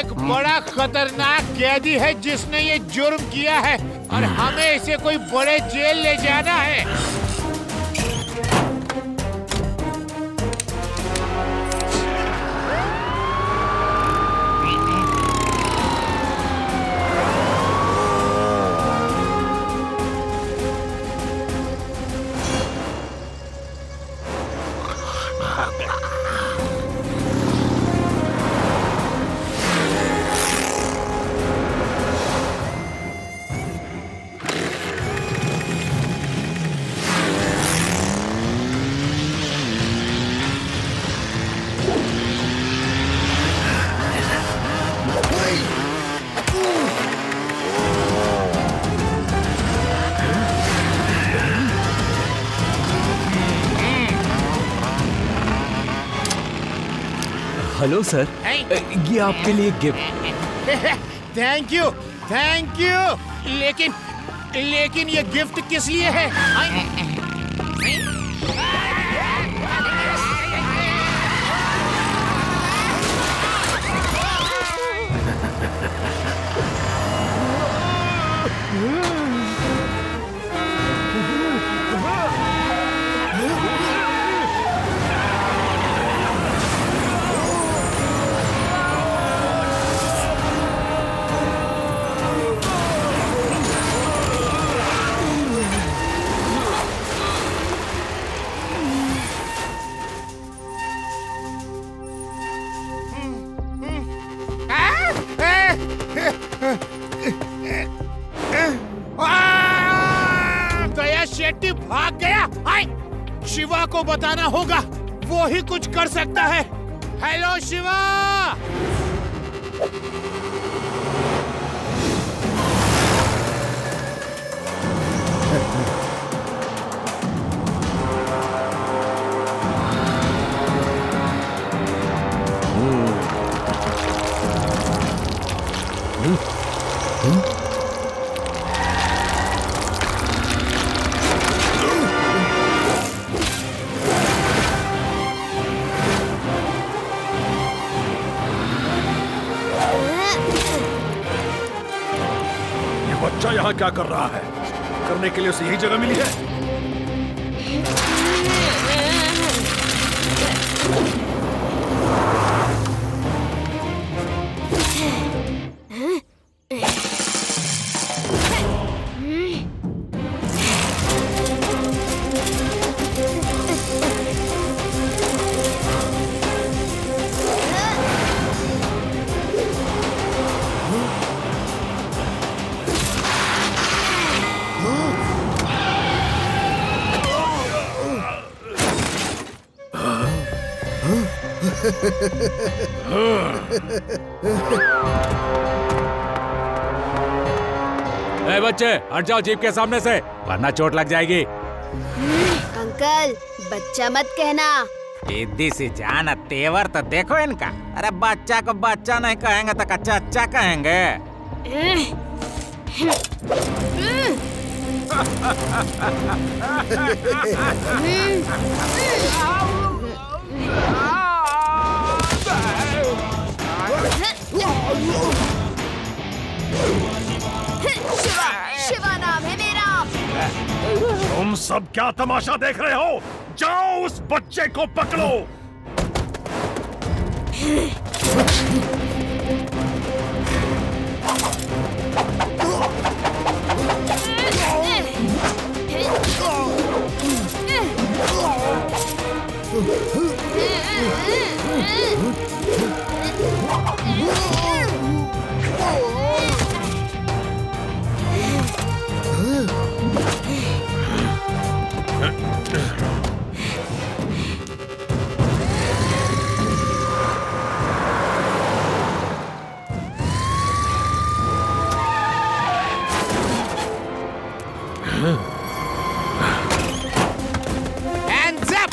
एक बड़ा खतरनाक कैदी है जिसने ये जुर्म किया है और हमें इसे कोई बड़े जेल ले जाना है। हेलो सर, ये आपके लिए gift. Thank you, thank you. लेकिन ये गिफ्ट किस लिए है? दया शेट्टी भाग गया। शिवा को बताना होगा, वो ही कुछ कर सकता है। हेलो शिवा। बच्चा यहाँ क्या कर रहा है? करने के लिए उसे यही जगह मिली है। ए बच्चे, हट जाओ जीप के सामने से, वरना चोट लग जाएगी। अंकल, बच्चा मत कहना। दीदी सी जान, तेवर तो देखो इनका। अरे बच्चा को बच्चा नहीं कहेंगे तो कच्चा अच्छा कहेंगे। शिवा नाम है मेरा। तुम सब क्या तमाशा देख रहे हो? जाओ उस बच्चे को पकड़ो। Hands up!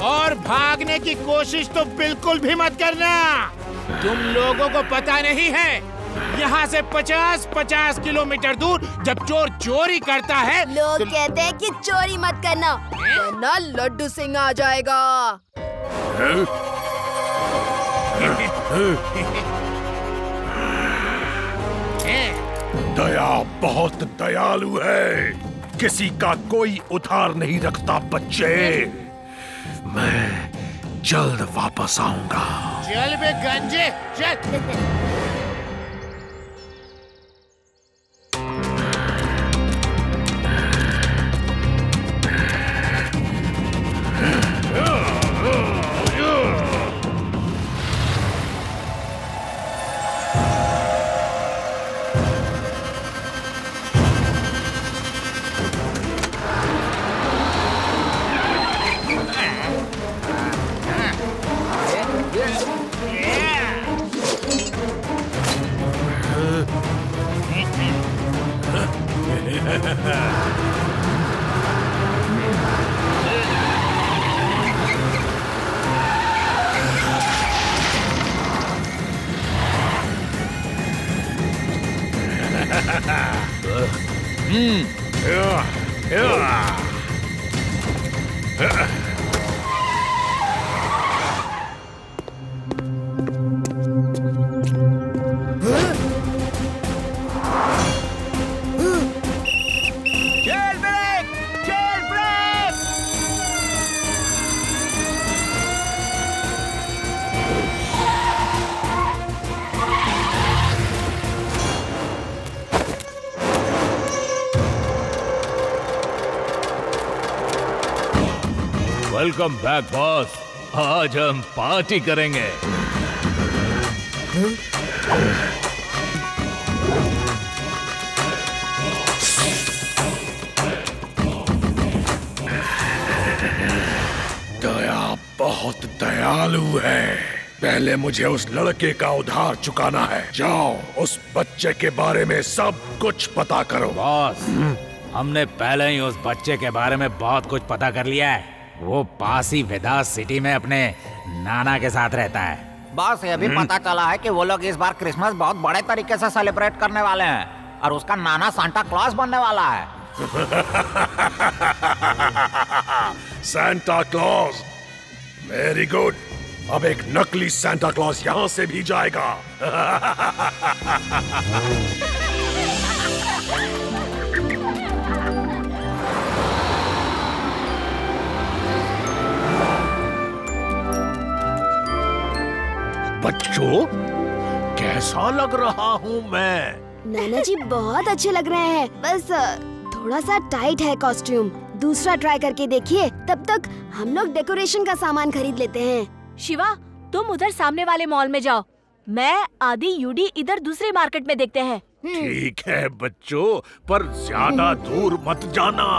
और भागने की कोशिश तो बिल्कुल भी मत करना। तुम लोगों को पता नहीं है, यहाँ से 50-50 किलोमीटर दूर जब चोर चोरी करता है, लोग कहते हैं कि चोरी मत करना, वरना लड्डू सिंह आ जाएगा। दया बहुत दयालु है, किसी का कोई उधार नहीं रखता बच्चे। मैं जल्द वापस आऊंगा। चल बे गंजे चल। वेलकम बैक बॉस, आज हम पार्टी करेंगे। दया बहुत दयालु है। पहले मुझे उस लड़के का उधार चुकाना है। जाओ उस बच्चे के बारे में सब कुछ पता करो। बॉस, हमने पहले ही उस बच्चे के बारे में बहुत कुछ पता कर लिया है। वो पास ही वेदास सिटी में अपने नाना के साथ रहता है। बॉस, ये भी पता चला है कि वो लोग इस बार क्रिसमस बहुत बड़े तरीके से सेलिब्रेट करने वाले हैं और उसका नाना सांता क्लॉज बनने वाला है। Santa Claus, very good. अब एक नकली सांता क्लॉज यहाँ से भी जाएगा। बच्चों, कैसा लग रहा हूँ मैं? नाना जी बहुत अच्छे लग रहे हैं, बस थोड़ा सा टाइट है कॉस्ट्यूम। दूसरा ट्राई करके देखिए, तब तक हम लोग डेकोरेशन का सामान खरीद लेते हैं। शिवा, तुम उधर सामने वाले मॉल में जाओ, मैं आदि यूडी इधर दूसरे मार्केट में देखते हैं। ठीक है बच्चों, पर ज्यादा दूर मत जाना।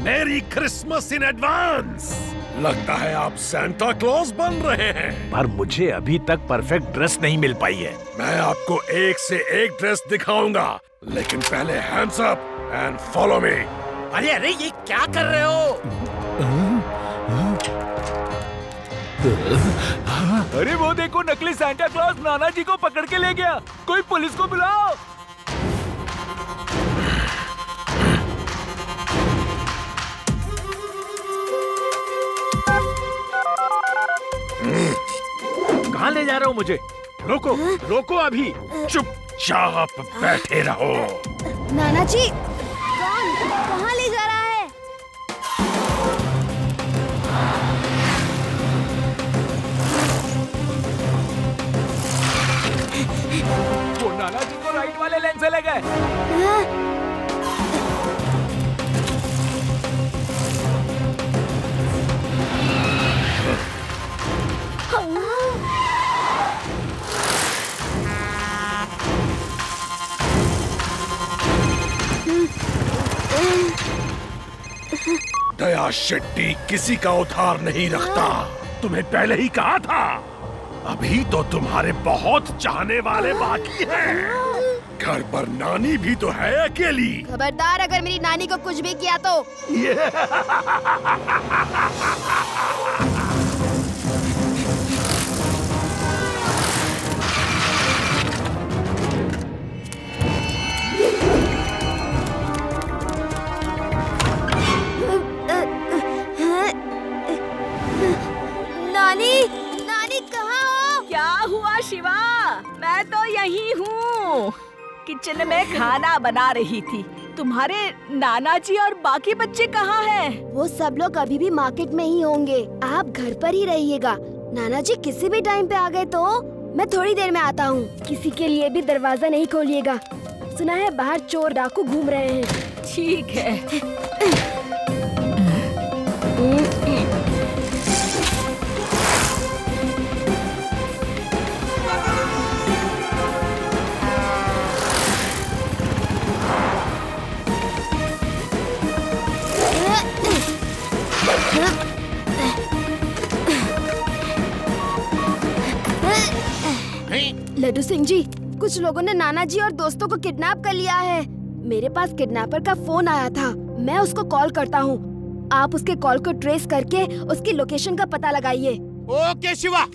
मेरी क्रिसमस इन एडवांस। लगता है आप सांता क्लॉज बन रहे हैं। पर मुझे अभी तक परफेक्ट ड्रेस नहीं मिल पाई है। मैं आपको एक से एक ड्रेस दिखाऊंगा, लेकिन पहले hands up and follow me. अरे अरे, ये क्या कर रहे हो? अरे वो देखो, नकली सांता क्लॉज नाना जी को पकड़ के ले गया। कोई पुलिस को बुलाओ। कहाँ ले जा रहे हो मुझे? रोको, रोको अभी। चुपचाप बैठे रहो। नाना जी, कौन कहाँ ले जा रहा है? वो नाना जी को राइट वाले लेन से ले गए। दया शेट्टी किसी का उधार नहीं रखता। तुम्हें पहले ही कहा था। अभी तो तुम्हारे बहुत चाहने वाले बाकी हैं। घर पर नानी भी तो है अकेली। खबरदार, अगर मेरी नानी को कुछ भी किया तो। शिवा, मैं तो यही हूँ। किचन में खाना बना रही थी। तुम्हारे नाना जी और बाकी बच्चे कहाँ हैं? वो सब लोग अभी भी मार्केट में ही होंगे। आप घर पर ही रहिएगा। नाना जी किसी भी टाइम पे आ गए तो मैं थोड़ी देर में आता हूँ। किसी के लिए भी दरवाजा नहीं खोलिएगा। सुना है बाहर चोर डाकू घूम रहे हैं। ठीक है। लड्डू सिंह जी, कुछ लोगों ने नाना जी और दोस्तों को किडनैप कर लिया है। मेरे पास किडनैपर का फोन आया था। मैं उसको कॉल करता हूँ। आप उसके कॉल को ट्रेस करके उसकी लोकेशन का पता लगाइए। ओके शिवा।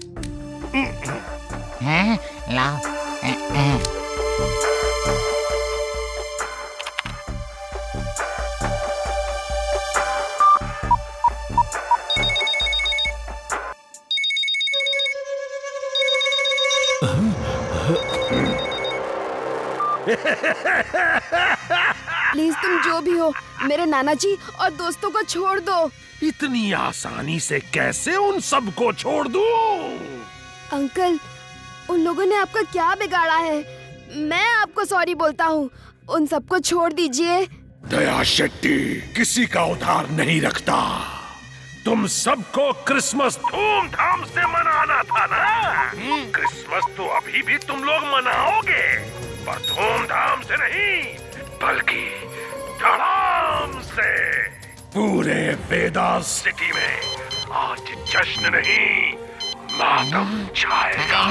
प्लीज तुम जो भी हो, मेरे नाना जी और दोस्तों को छोड़ दो। इतनी आसानी से कैसे उन सबको छोड़ दूं? अंकल, उन लोगों ने आपका क्या बिगाड़ा है? मैं आपको सॉरी बोलता हूँ। उन सबको छोड़ दीजिए। दया शेट्टी किसी का उधार नहीं रखता। तुम सबको क्रिसमस धूमधाम से मनाना था ना? क्रिसमस तो अभी भी तुम लोग मनाओगे, पर धूमधाम से नहीं, बल्कि धड़ाम से। पूरे वेदास सिटी में आज जश्न नहीं, मातम छाएगा।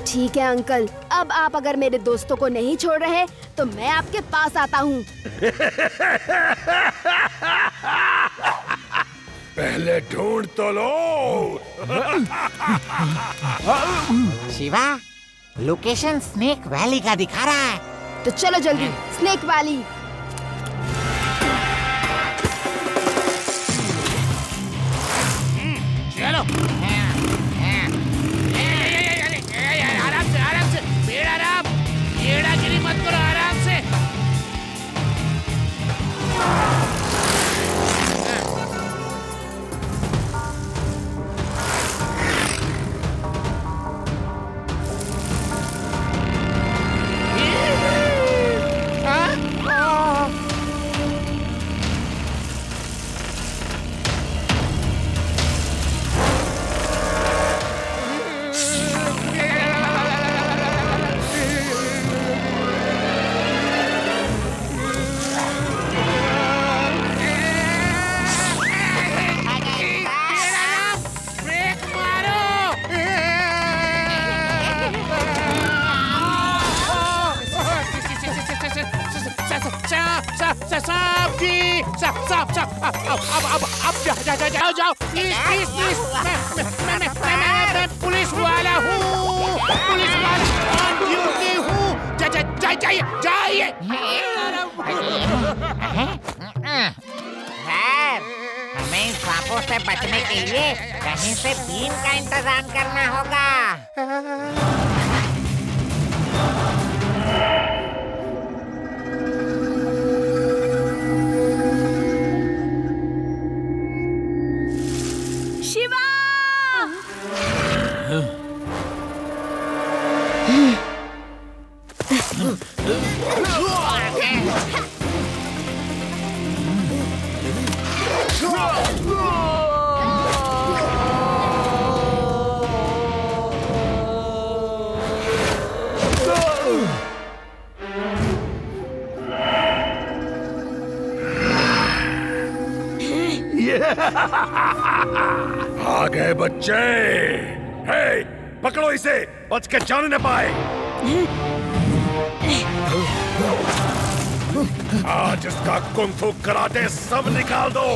ठीक है अंकल, अब आप अगर मेरे दोस्तों को नहीं छोड़ रहे तो मैं आपके पास आता हूँ। पहले ढूंढ तो लो। शिवा, लोकेशन स्नेक वैली का दिखा रहा है। तो चलो जल्दी, स्नेक वैली। चलो। आराम से, बेड़ा आराम, गिरी मत करो, आराम से। अब जाओ, प्लीज प्लीज प्लीज। मैं पुलिस वाला हूँ, पुलिस वाला ऑन ड्यूटी हूँ। जाइए। हमें सांपों से बचने के लिए कहीं से बीम का इंतजाम करना होगा। आ गए बच्चे। हे, पकड़ो इसे, बच के जाने न पाए। आज इसका कुंग फू कराटे सब निकाल दो।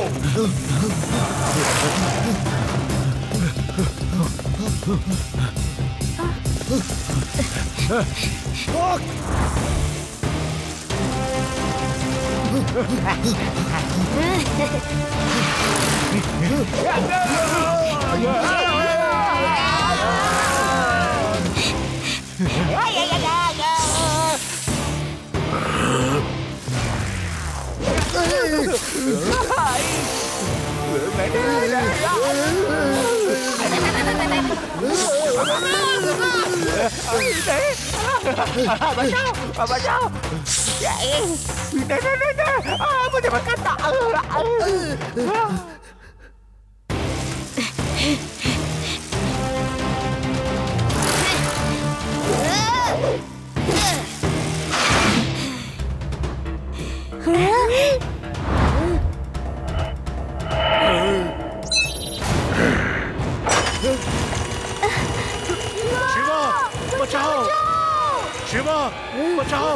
बचाओ बचाओ, मुझे मत करना। शिवा बचाओ, शिवा बचाओ,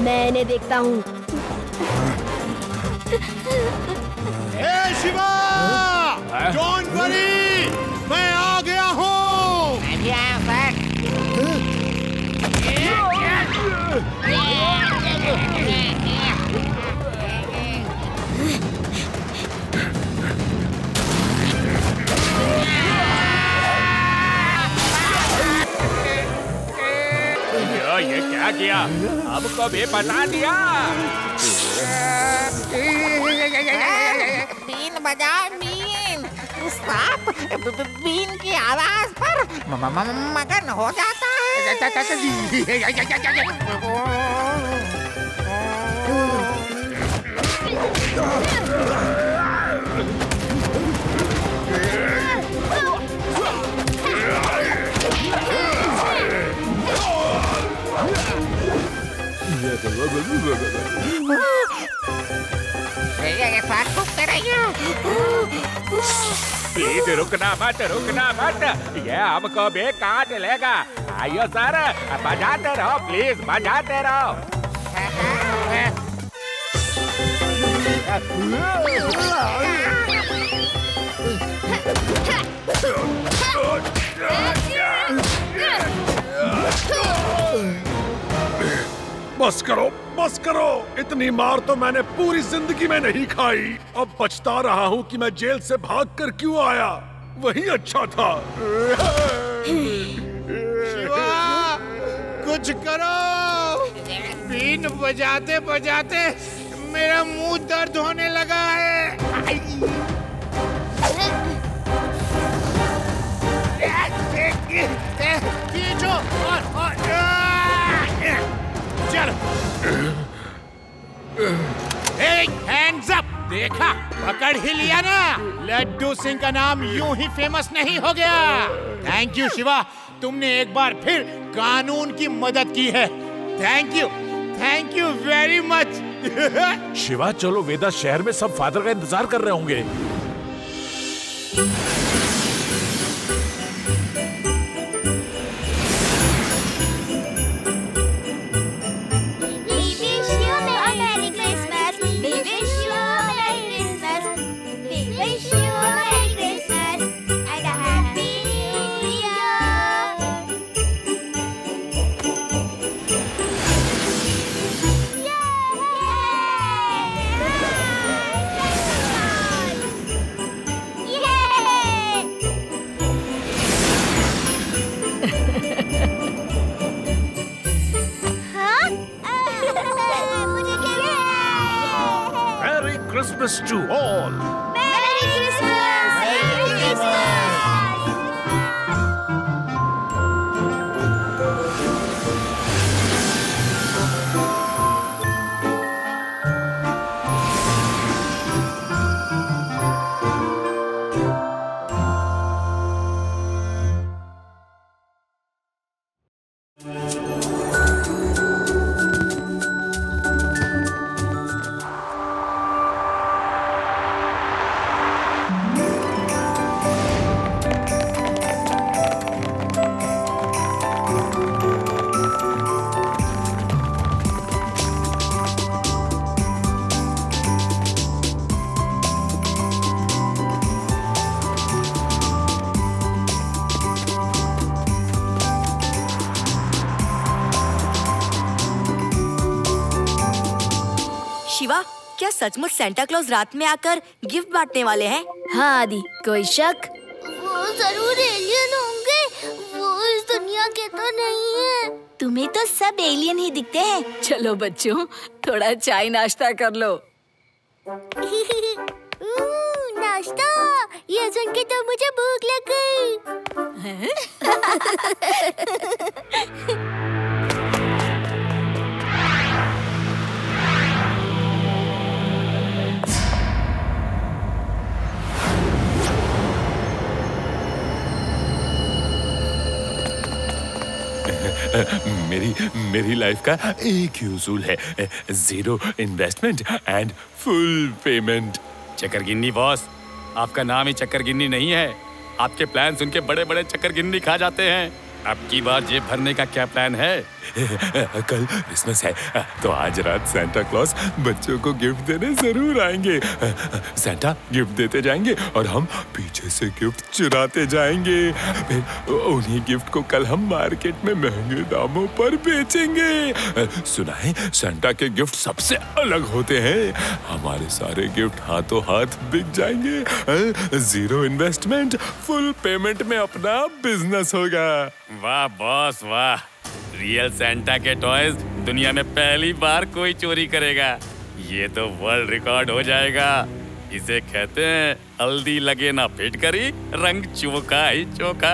मैं इन्हें देखता हूँ। शिवा, डोंट वरी, मैं आ गया हूँ। मैं भी आया हूँ सर। ये क्या किया? हमको भी बता दिया। बीन बजाओ बीन। सांप बीन की आवाज पर मगन हो जाता है। प्लीज रुकना मत, रुकना मत, ये हमको भी काट लेगा। आइयो सर, बजाते रहो प्लीज, बजाते रहो। बस करो, बस करो। इतनी मार तो मैंने पूरी जिंदगी में नहीं खाई। अब पछता रहा हूँ कि मैं जेल से भागकर क्यों आया। वही अच्छा था। शिवा, कुछ करो। बीन बजाते बजाते मेरा मुंह दर्द होने लगा है। खींचो और चलो। Hands up. देखा, पकड़ ही लिया ना। लड्डू सिंह का नाम यूं ही फेमस नहीं हो गया। थैंक यू शिवा, तुमने एक बार फिर कानून की मदद की है। Thank you very much. Shiva चलो, वेदा शहर में सब फादर का इंतजार कर रहे होंगे। Christmas to all. Merry Christmas! Merry Christmas! Shiva, क्या सचमुच सेंटा क्लॉज रात में आकर गिफ्ट बांटने वाले हैं? हाँ आदि, कोई शक? वो जरूर एलियन होंगे, वो इस दुनिया के तो नहीं है। तुम्हें तो सब एलियन ही दिखते हैं। चलो बच्चों, थोड़ा चाय नाश्ता कर लो। नाश्ता, ये सुन के तो मुझे भूख लग गई। मेरी लाइफ का एक ही उसूल है, 0 इन्वेस्टमेंट एंड फुल पेमेंट। चक्करगिन्नी बॉस, आपका नाम ही चक्करगिन्नी नहीं है। आपके प्लान सुन के बड़े बड़े चक्करगिन्नी खा जाते हैं। अब की बार जेब भरने का क्या प्लान है? कल क्रिसमस है, तो आज रात सांता क्लॉज बच्चों को गिफ्ट देने जरूर आएंगे। सांता गिफ्ट देते जाएंगे और हम पीछे से गिफ्ट चुराते जाएंगे। फिर उन्हीं गिफ्ट को कल हम मार्केट में महंगे दामों पर बेचेंगे। सुना है सांता के गिफ्ट सबसे अलग होते हैं। हमारे सारे गिफ्ट हाथों हाथ बिक जाएंगे। 0 इन्वेस्टमेंट, फुल पेमेंट में अपना बिजनेस होगा। वाह बॉस वाह, रियल सैंटा के टॉयज दुनिया में पहली बार कोई चोरी करेगा। ये तो वर्ल्ड रिकॉर्ड हो जाएगा। इसे कहते हैं हल्दी लगे ना फिटकरी, रंग चौका ही चौका।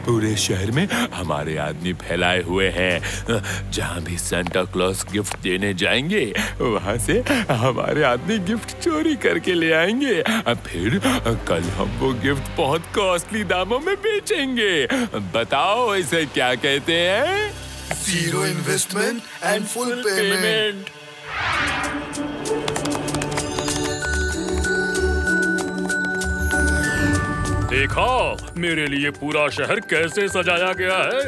पूरे शहर में हमारे आदमी फैलाए हुए हैं। जहाँ भी सांता क्लॉज गिफ्ट देने जाएंगे, वहाँ से हमारे आदमी गिफ्ट चोरी करके ले आएंगे। फिर कल हम वो गिफ्ट बहुत कॉस्टली दामों में बेचेंगे। बताओ इसे क्या कहते हैं? 0 इन्वेस्टमेंट एंड फुल पेमेंट। देखा मेरे लिए पूरा शहर कैसे सजाया गया है।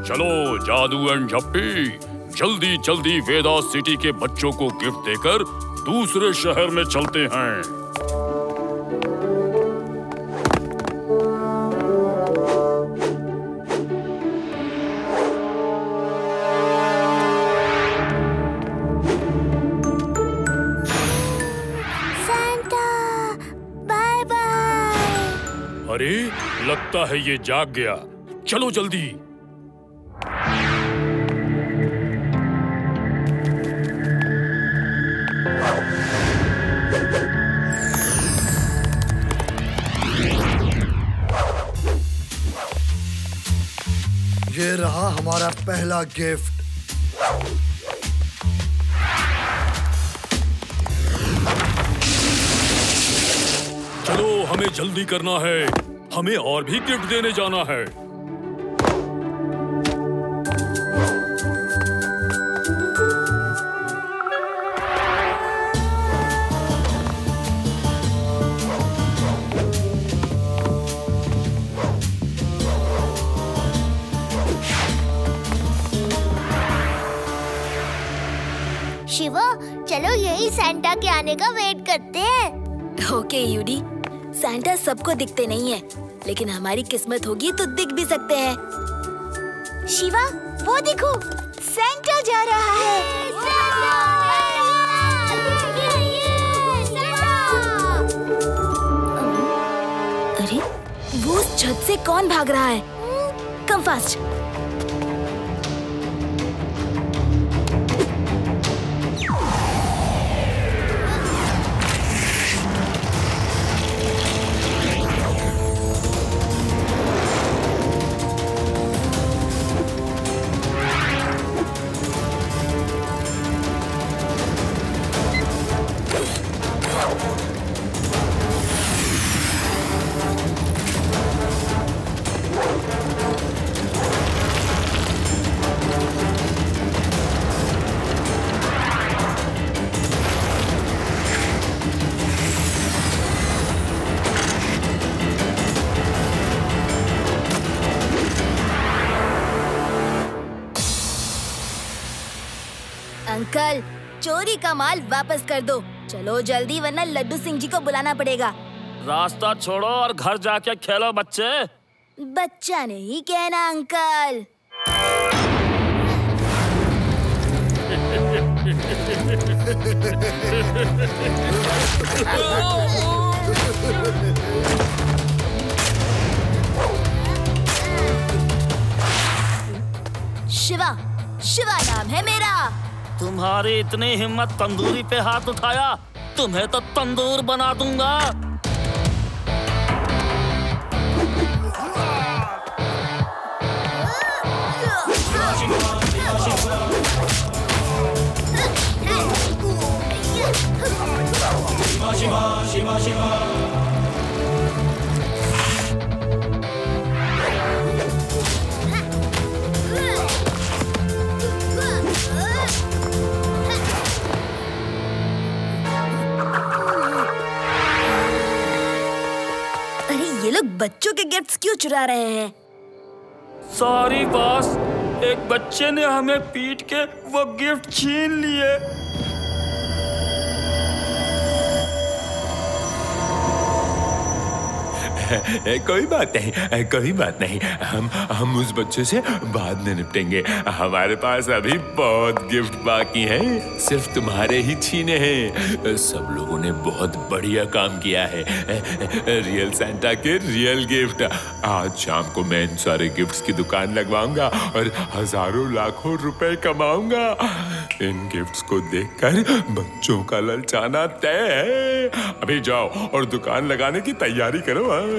चलो जादू एंड झप्पी, जल्दी जल्दी वेदास सिटी के बच्चों को गिफ्ट देकर दूसरे शहर में चलते हैं। अरे लगता है ये जाग गया। चलो जल्दी। ये रहा हमारा पहला गिफ्ट। चलो हमें जल्दी करना है, हमें और भी गिफ्ट देने जाना है। शिवा, चलो यही सैंटा के आने का वेट करते हैं। ओके यूडी, सैंटा सबको दिखते नहीं है, लेकिन हमारी किस्मत होगी तो दिख भी सकते हैं। शिवा, वो देखो, सैंटा जा रहा है। छत से कौन भाग रहा है? Come fast. अंकल, चोरी का माल वापस कर दो। चलो जल्दी, वरना लड्डू सिंह जी को बुलाना पड़ेगा। रास्ता छोड़ो और घर जाके खेलो बच्चे। बच्चा नहीं कहना अंकल। शिवा, शिवा नाम है मेरा। तुम्हारी इतनी हिम्मत तंदूरी पे हाथ उठाया, तुम्हें तो तंदूर बना दूंगा। ये लोग बच्चों के गिफ्ट्स क्यों चुरा रहे हैं? सॉरी बॉस, एक बच्चे ने हमें पीट के वो गिफ्ट छीन लिए। कोई बात नहीं, कोई बात नहीं। हम उस बच्चे से बाद में निपटेंगे। हमारे पास अभी बहुत गिफ्ट बाकी हैं, सिर्फ तुम्हारे ही छीने हैं। सब लोगों ने बहुत बढ़िया काम किया है। रियल सैंटा के रियल गिफ्ट। आज शाम को मैं इन सारे गिफ्ट्स की दुकान लगवाऊंगा और हजारों लाखों रुपए कमाऊंगा। इन गिफ्ट्स को देखकर बच्चों का ललचाना तय है। अभी जाओ और दुकान लगाने की तैयारी करो।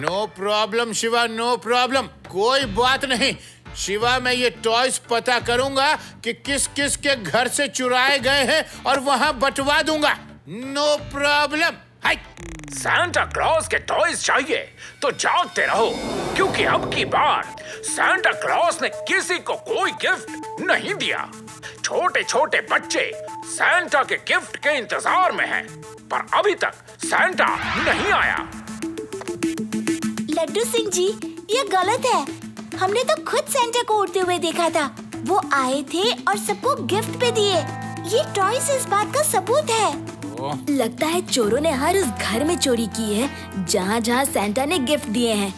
No problem Shiva, no problem, कोई बात नहीं। शिवा, मैं ये टॉयज पता करूंगा कि किस किस के घर से चुराए गए हैं और वहां बंटवा दूंगा। No problem. सांता क्लॉज के टॉयज चाहिए तो जागते रहो, क्योंकि अब की बार सांता क्लॉज ने किसी को कोई गिफ्ट नहीं दिया। छोटे छोटे बच्चे सांता के गिफ्ट के इंतजार में हैं, पर अभी तक सांता नहीं आया। लड्डू सिंह जी, ये गलत है। हमने तो खुद सांता को उड़ते हुए देखा था। वो आए थे और सबको गिफ्ट पे दिए। ये टॉयज इस बात का सबूत है। लगता है चोरों ने हर उस घर में चोरी की है जहाँ जहाँ सांता ने गिफ्ट दिए हैं।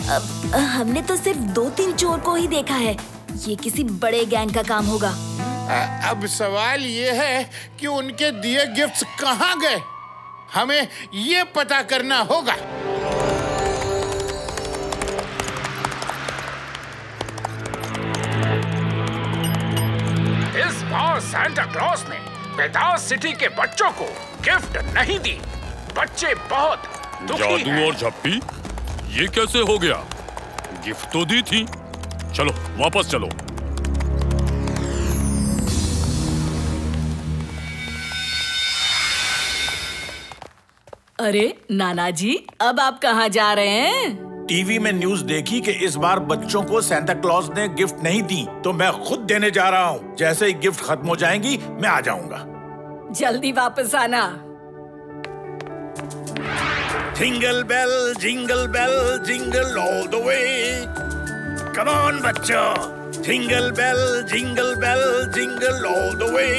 अब हमने तो सिर्फ 2-3 चोर को ही देखा है। ये किसी बड़े गैंग का काम होगा। अब सवाल ये है कि उनके दिए गिफ्ट्स कहाँ गए? हमें ये पता करना होगा। इस बार सांता क्लॉज ने वेदास सिटी के बच्चों को गिफ्ट नहीं दी। बच्चे बहुत दुखी हैं। जादू और झप्पी, ये कैसे हो गया? गिफ्ट तो दी थी। चलो वापस चलो। अरे नाना जी, अब आप कहाँ जा रहे हैं? टीवी में न्यूज़ देखी कि इस बार बच्चों को सांता क्लॉज ने गिफ्ट नहीं दी, तो मैं खुद देने जा रहा हूँ। जैसे ही गिफ्ट खत्म हो जाएंगी, मैं आ जाऊंगा। जल्दी वापस आना। Jingle bell jingle all the way. Come on बच्चों, jingle bell jingle all the way.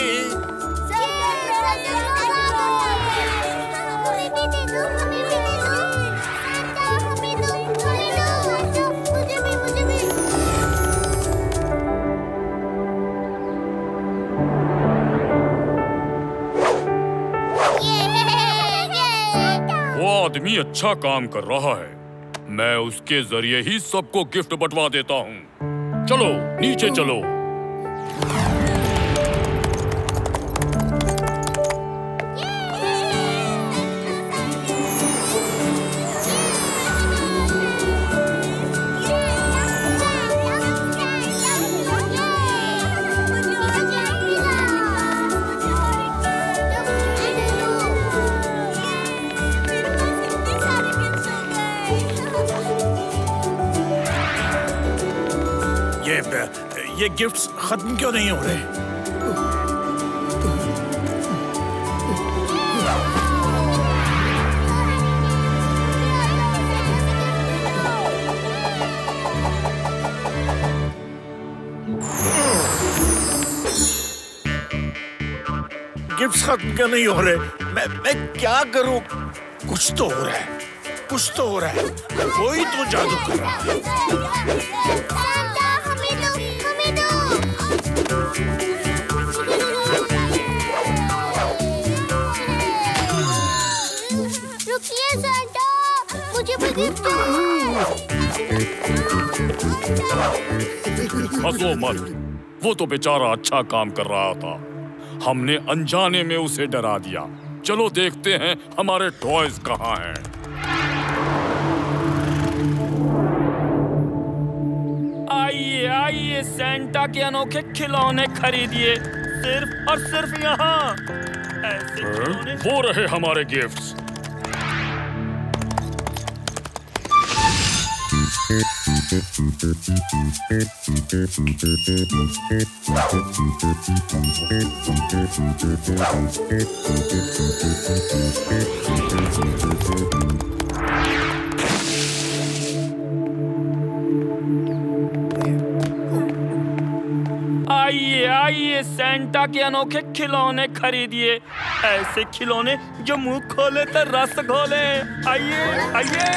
आदमी अच्छा काम कर रहा है। मैं उसके जरिए ही सबको गिफ्ट बंटवा देता हूँ। चलो नीचे चलो। ये गिफ्ट्स खत्म क्यों नहीं हो रहे? गिफ्ट्स खत्म क्यों नहीं हो रहे? मैं क्या करूं? कुछ तो हो रहा है, कुछ तो हो रहा है। कोई तो जादू कर रहा है। रुकिए सैंटा, मुझे भी गिफ्ट हंसो मत, वो तो बेचारा अच्छा काम कर रहा था। हमने अनजाने में उसे डरा दिया। चलो देखते हैं हमारे टॉयज कहाँ हैं। आइए आइए, सैंटा के अनोखे खिलौने खरीदिए, सिर्फ और सिर्फ यहाँ। ऐसे खिलौने। वो रहे हमारे गिफ्ट्स। आइए आइए, सैंटा के अनोखे खिलौने खरीदिए, ऐसे खिलौने जो मुंह खोले तो रस घोले। आइए आइए।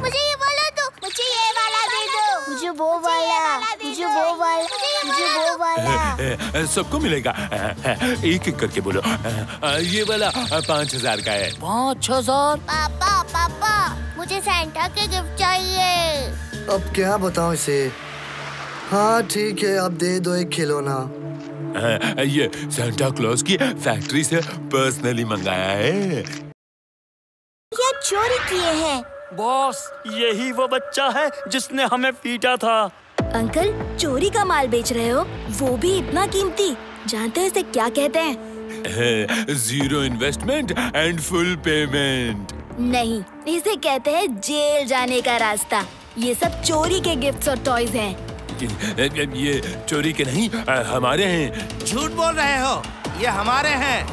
मुझे ये वाला दो, मुझे ये वाला दे दो, मुझे वो वाला, मुझे वो वाला, मुझे वो वाला। सबको मिलेगा। एक एक करके बोलो। ये वाला 5000 का है। 5000? पापा पापा, मुझे सैंटा के गिफ्ट चाहिए। अब क्या बताऊं इसे? हाँ ठीक है, अब दे दो एक खिलौना। ये सांता क्लॉज की फैक्ट्री से पर्सनली मंगाया है। क्या चोरी किए हैं? बॉस, यही वो बच्चा है जिसने हमें पीटा था। अंकल, चोरी का माल बेच रहे हो, वो भी इतना कीमती। जानते हो इसे क्या कहते हैं? 0 इन्वेस्टमेंट एंड फुल पेमेंट। नहीं, इसे कहते हैं जेल जाने का रास्ता। ये सब चोरी के गिफ्ट्स और टॉयज हैं। ये चोरी के नहीं, हमारे हैं। झूठ बोल रहे हो, ये हमारे हैं।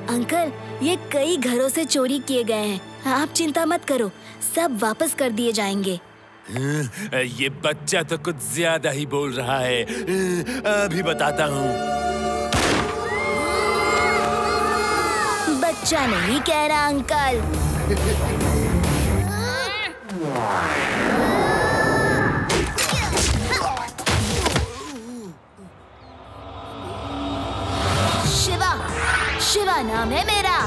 अंकल, ये कई घरों से चोरी किए गए हैं। आप चिंता मत करो, सब वापस कर दिए जाएंगे। ये बच्चा तो कुछ ज्यादा ही बोल रहा है। अभी बताता हूँ। बच्चा नहीं कह रहा अंकल। शिवा, शिवा नाम है मेरा।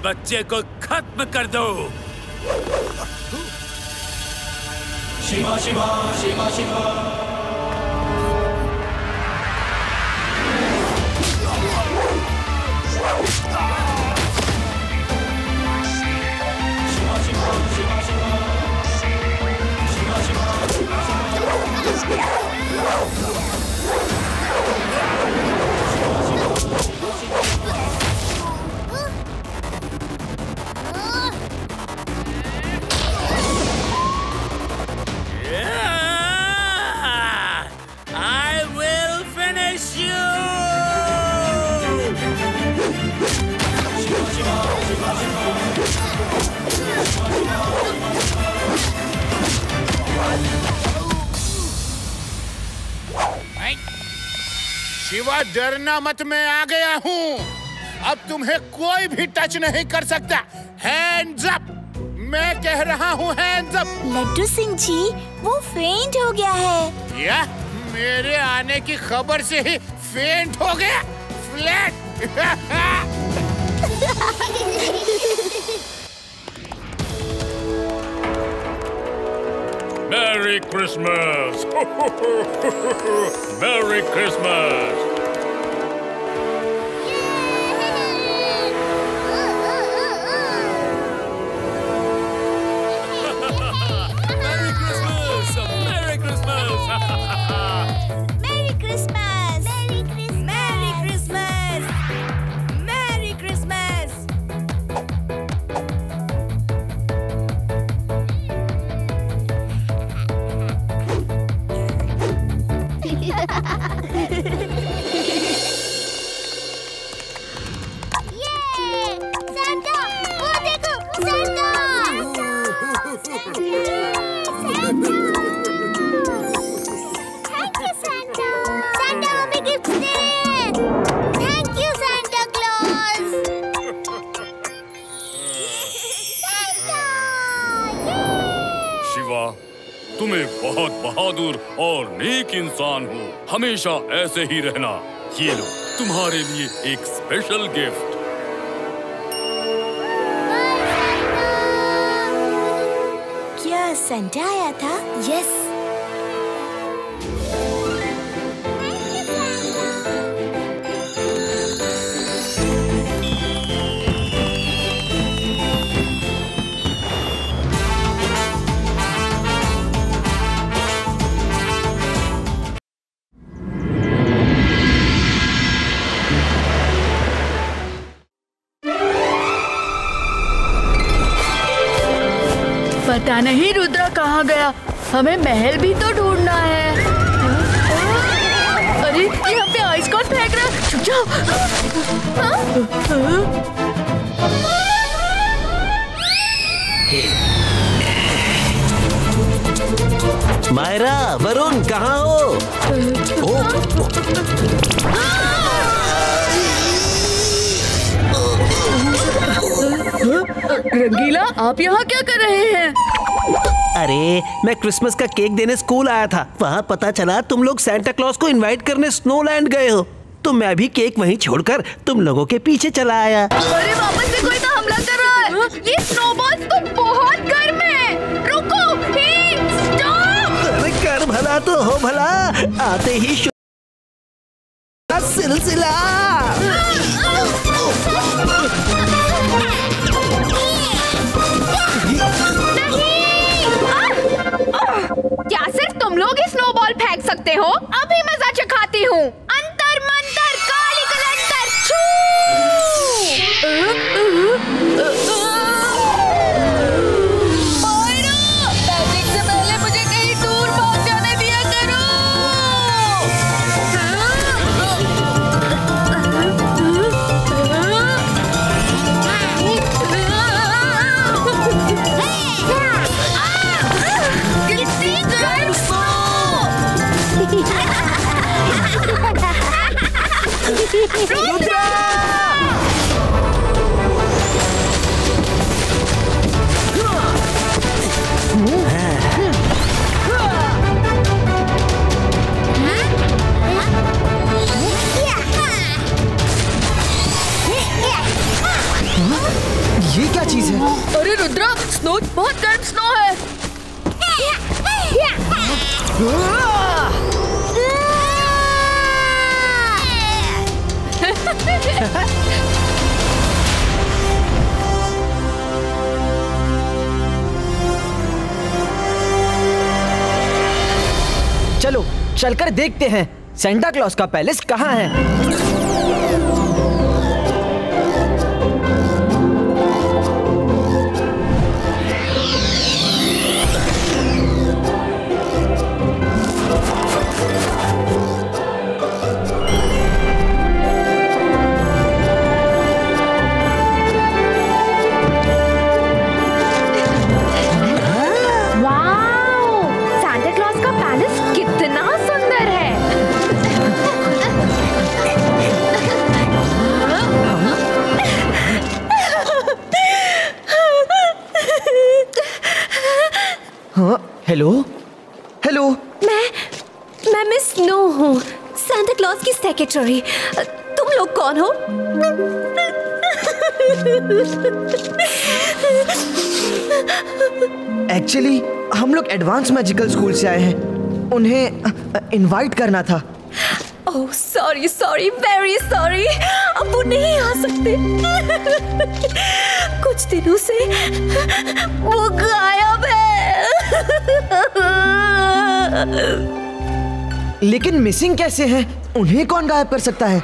बच्चे को खत्म कर दो। Shiva Shiva Shiva Shiva I will finish you. Shiva डरना मत, मैं आ गया हूँ। अब तुम्हें कोई भी टच नहीं कर सकता। हैंड्स अप, मैं कह रहा हूँ हैंड्स अप। लड्डू सिंह जी, वो फेंट हो गया है। या मेरे आने की खबर से ही फेंट हो गया? Flat. Merry Christmas! Merry Christmas! Merry Christmas! Merry Christmas! Merry Christmas! Merry Christmas! Merry Christmas! Santa! वो देखो, Santa! Thank you, Santa! Santa हमें gift they! Thank you, Santa Claus! Santa! Shiva, तुम एक बहुत बहादुर और नेक इंसान हो। हमेशा ऐसे ही रहना। ये लो, तुम्हारे लिए एक स्पेशल गिफ्ट। क्या सेंटा आया था? यस। पता नहीं रुद्रा कहाँ गया। हमें महल भी तो ढूंढना है। अरे यहाँ पे आइस कौन फेंक रहा? छुप जाओ। मायरा, वरुण कहाँ हो? रंगीला, आप यहाँ क्या कर रहे हैं? अरे, मैं क्रिसमस का केक देने स्कूल आया था। वहाँ पता चला तुम लोग सांता क्लॉज को इनवाइट करने स्नोलैंड गए हो। तो मैं भी केक वहीं छोड़कर तुम लोगों के पीछे चला आया। अरे वापस से कोई तो हमला कर रहा है। ये स्नोबॉल्स तो बहुत गर्म है। रुको, स्टॉप! अरे कर भला तो हो भला, आते ही सिलसिला। क्या सिर्फ तुम लोग ही स्नोबॉल फेंक सकते हो? अभी मजा चखाती हूँ। अंतर मंतर काली कलंतर छू। मैजिक से पहले मुझे कहीं दूर पहुंच जाने दिया करो। चीज है? अरे रुद्रा, स्नो बहुत गर्म स्नो है। चलो चलकर देखते हैं सेंटा क्लॉज का पैलेस कहाँ है। हेलो हेलो, मैं मिस स्नो हूँ, सांता क्लॉज की सेक्रेटरी। तुम लोग कौन हो? एक्चुअली हम लोग एडवांस मैजिकल स्कूल से आए हैं, उन्हें इनवाइट करना था। Oh sorry sorry, very sorry, अब वो नहीं आ सकते। कुछ दिनों से वो गायब है। लेकिन मिसिंग कैसे हैं? उन्हें कौन गायब कर सकता है?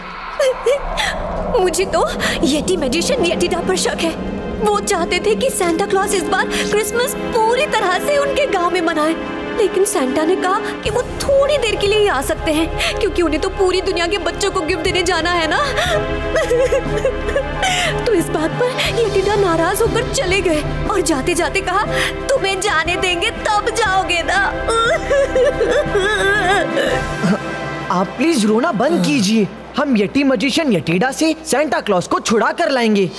मुझे तो येटी मैजिशियन येटिडा पर शक है। वो चाहते थे कि सांता क्लॉज इस बार क्रिसमस पूरी तरह से उनके गांव में मनाए, लेकिन सांता ने कहा कि वो थोड़ी देर के लिए ही आ सकते हैं, क्योंकि उन्हें तो पूरी दुनिया के बच्चों को गिफ्ट देने जाना है ना। तो इस बात पर येटिडा नाराज होकर चले गए और जाते जाते कहा, तुम्हें जाने देंगे तब जाओगे ना। आप प्लीज रोना बंद कीजिए, हम येटी मैजिशियन येटिडा से सांता क्लॉज को छुड़ा कर लाएंगे।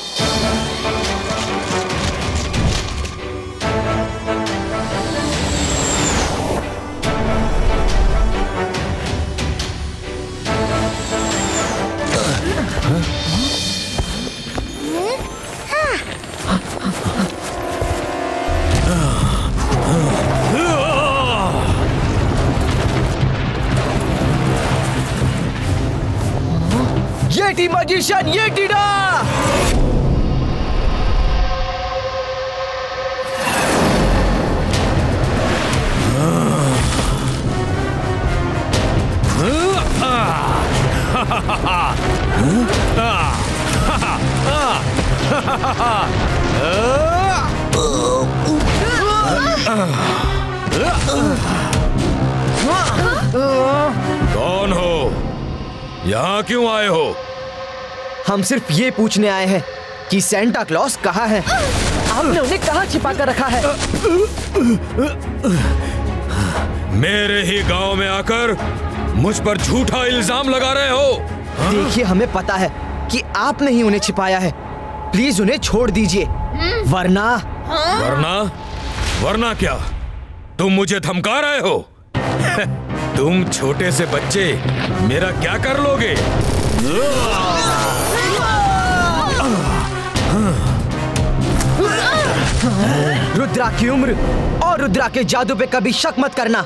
Yeti magician Yetida! कौन हो? यहाँ क्यों आए हो? हम सिर्फ ये पूछने आए हैं कि सांता क्लॉज कहाँ है? आपने उन्हें कहाँ छिपा कर रखा है? मेरे ही गांव में आकर मुझ पर झूठा इल्जाम लगा रहे हो। देखिए, हमें पता है कि आपने ही उन्हें छिपाया है, प्लीज उन्हें छोड़ दीजिए, वरना वरना क्या? तुम मुझे धमका रहे हो? तुम छोटे से बच्चे मेरा क्या कर लोगे? रुद्रा की उम्र और रुद्रा के जादू पे कभी शक मत करना।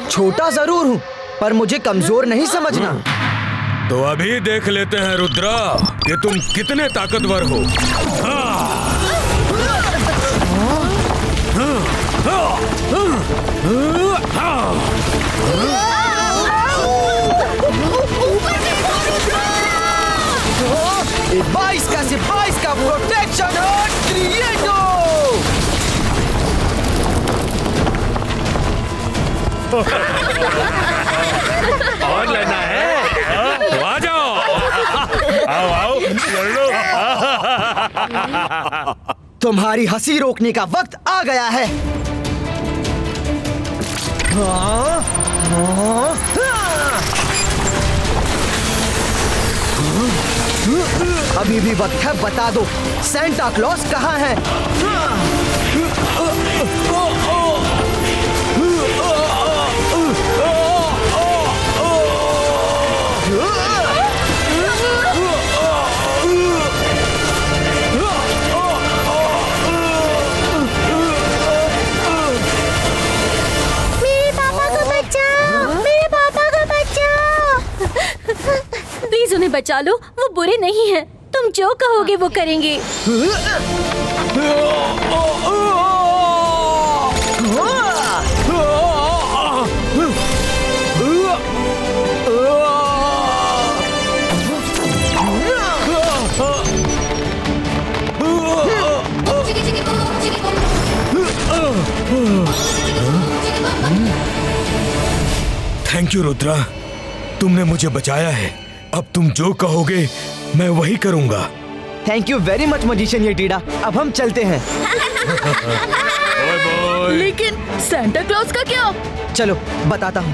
छोटा जरूर हूँ, पर मुझे कमजोर नहीं समझना। तो अभी देख लेते हैं रुद्रा कि तुम कितने ताकतवर हो। बाईस का प्रोटेक्शन और क्रिएटो। और लेना है तो आ जाओ। आओ लो। तुम्हारी हंसी रोकने का वक्त आ गया है। अभी भी वक्त है, बता दो सांता क्लॉज कहाँ है? बचा लो, वो बुरे नहीं हैं। तुम जो कहोगे वो करेंगे। थैंक यू रुद्रा, तुमने मुझे बचाया है। अब तुम जो कहोगे मैं वही करूंगा। Thank you very much magician Yetida. अब हम चलते हैं। लेकिन सांता क्लॉज का क्या? चलो बताता हूँ।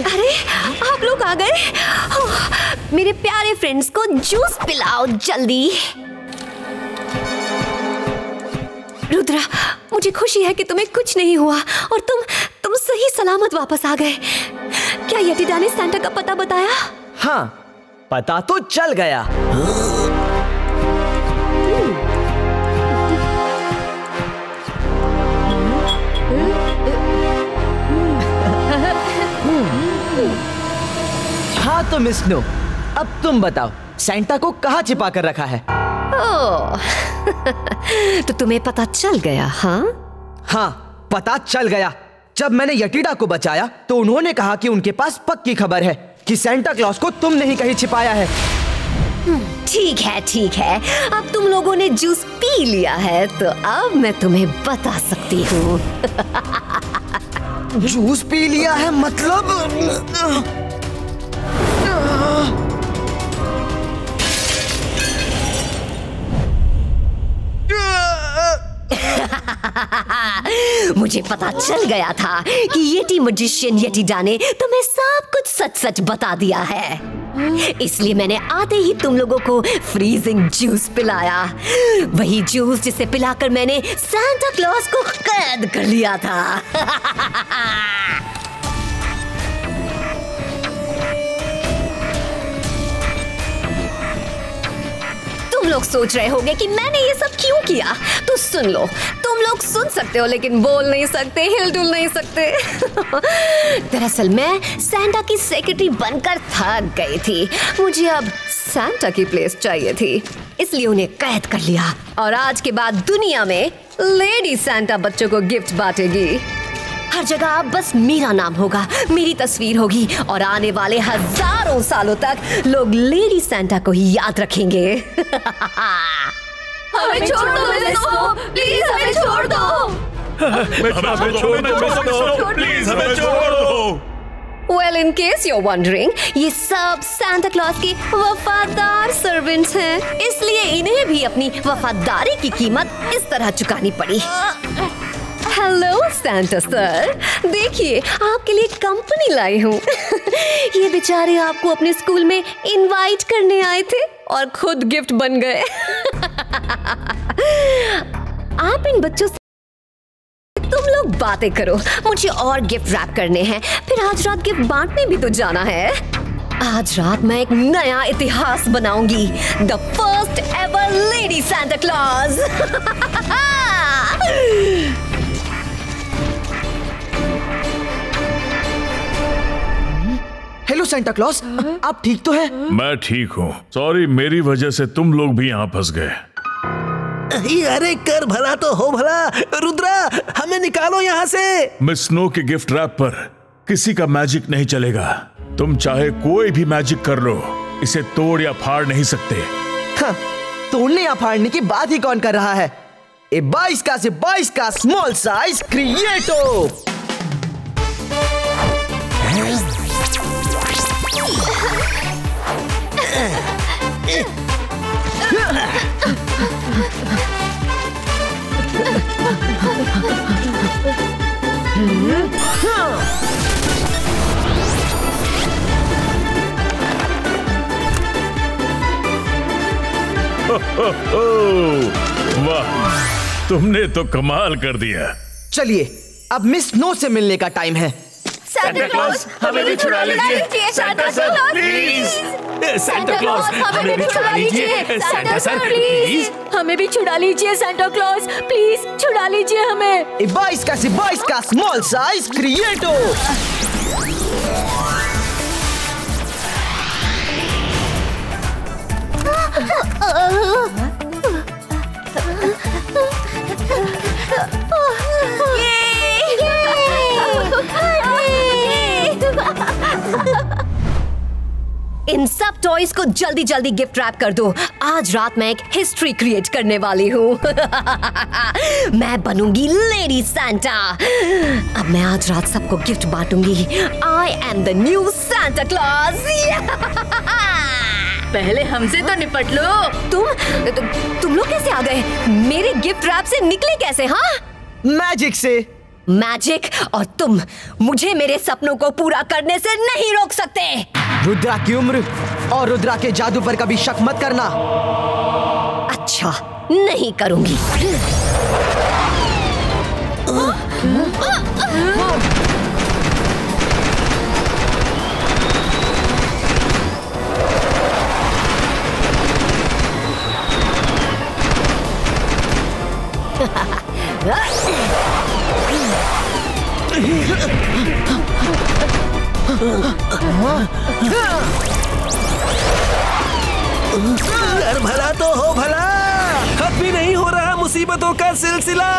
अरे आप लोग आ गए। मेरे प्यारे फ्रेंड्स को जूस पिलाओ जल्दी। रुद्रा, मुझे खुशी है कि तुम्हें कुछ नहीं हुआ और तुम सही सलामत वापस आ गए। क्या येटिडा ने सांता का पता बताया? हाँ, पता तो चल गया। हाँ तो मिस स्नो, अब तुम बताओ सांता को कहाँ छिपा कर रखा है? तो तुम्हें पता चल गया? हाँ, पता चल गया। जब मैंने येटिडा को बचाया तो उन्होंने कहा कि उनके पास पक्की खबर है कि सांता क्लॉज को तुमने ही कहीं छिपाया है। ठीक है। अब तुम लोगों ने जूस पी लिया है तो अब मैं तुम्हें बता सकती हूँ। जूस पी लिया है मतलब? मुझे पता चल गया था कि येटी मजिशियन येटिडा ने तुम्हें सब कुछ सच सच बता दिया है। इसलिए मैंने आते ही तुम लोगों को फ्रीजिंग जूस पिलाया। वही जूस जिसे पिलाकर मैंने सांता क्लॉज को कैद कर लिया था। तुम लोग सोच रहे होंगे कि मैंने ये सब क्यों किया, तो सुन लो। तुम लोग सुन सकते हो लेकिन बोल नहीं सकते, हिलडुल नहीं सकते। दरअसल मैं सांता की सेक्रेटरी बनकर थक गई थी। मुझे अब सांता की प्लेस चाहिए थी, इसलिए उन्हें कैद कर लिया और आज के बाद दुनिया में लेडी सांता बच्चों को गिफ्ट बांटेगी। हर जगह अब बस मेरा नाम होगा, मेरी तस्वीर होगी और आने वाले हजारों सालों तक लोग लेडी सांता को ही याद रखेंगे। हमें छोड़ दो, प्लीज हमें छोड़ दो। प्लीज हमें छोड़ दो। Well, in case you're wondering, ये सब सांता क्लॉज के वफादार सर्वेंट्स हैं, इसलिए इन्हें भी अपनी वफादारी की कीमत इस तरह चुकानी पड़ी। हेलो सांता सर, देखिए आपके लिए कंपनी लाई हूँ। ये बेचारे आपको अपने स्कूल में इनवाइट करने आए थे और खुद गिफ्ट बन गए। आप इन बच्चों से तुम लोग बातें करो, मुझे और गिफ्ट रैप करने हैं, फिर आज रात गिफ्ट बांटने भी तो जाना है। आज रात मैं एक नया इतिहास बनाऊंगी, the first ever lady Santa Claus. Hello Santa Claus, आप ठीक तो हैं? मैं ठीक हूँ। सॉरी, मेरी वजह से तुम लोग भी यहाँ फंस गए। अरे कर भला तो हो भला। रुद्रा, हमें निकालो यहाँ से। मिस स्नो के गिफ्ट रैप पर किसी का मैजिक नहीं चलेगा। तुम चाहे कोई भी मैजिक कर लो, इसे तोड़ या फाड़ नहीं सकते। हाँ, तोड़ने या फाड़ने की बात ही कौन कर रहा है? ए 22 का से 22 का स्मॉल साइज क्रिएटो। वाह, तुमने तो कमाल कर दिया। चलिए अब मिस स्नो से मिलने का टाइम है। सांता क्लॉज, हमें भी छुड़ा लीजिए। Santa sir please. Santa Claus, हमें भी छुड़ा लीजिए। सांता सर प्लीज, हमें भी छुड़ा लीजिए। सांता क्लॉज प्लीज छुड़ा लीजिए हमें। 22 का से 22 का स्मॉल साइज क्रिएटो। इन सब टॉयज को जल्दी जल्दी गिफ्ट रैप कर दो। आज रात मैं एक हिस्ट्री क्रिएट करने वाली हूँ। मैं बनूंगी लेडी सैंटा। अब मैं आज रात सबको गिफ्ट बांटूंगी। I am the new Santa Claus. पहले हमसे तो निपट लो। तुम लोग कैसे आ गए? मेरे गिफ्ट रैप से निकले कैसे? हाँ, मैजिक से। मैजिक? और तुम मुझे मेरे सपनों को पूरा करने से नहीं रोक सकते। रुद्रा की उम्र और रुद्रा के जादू पर कभी शक मत करना। अच्छा, नहीं करूंगी। यार भला तो हो भला, खत्म भी नहीं हो रहा मुसीबतों का सिलसिला।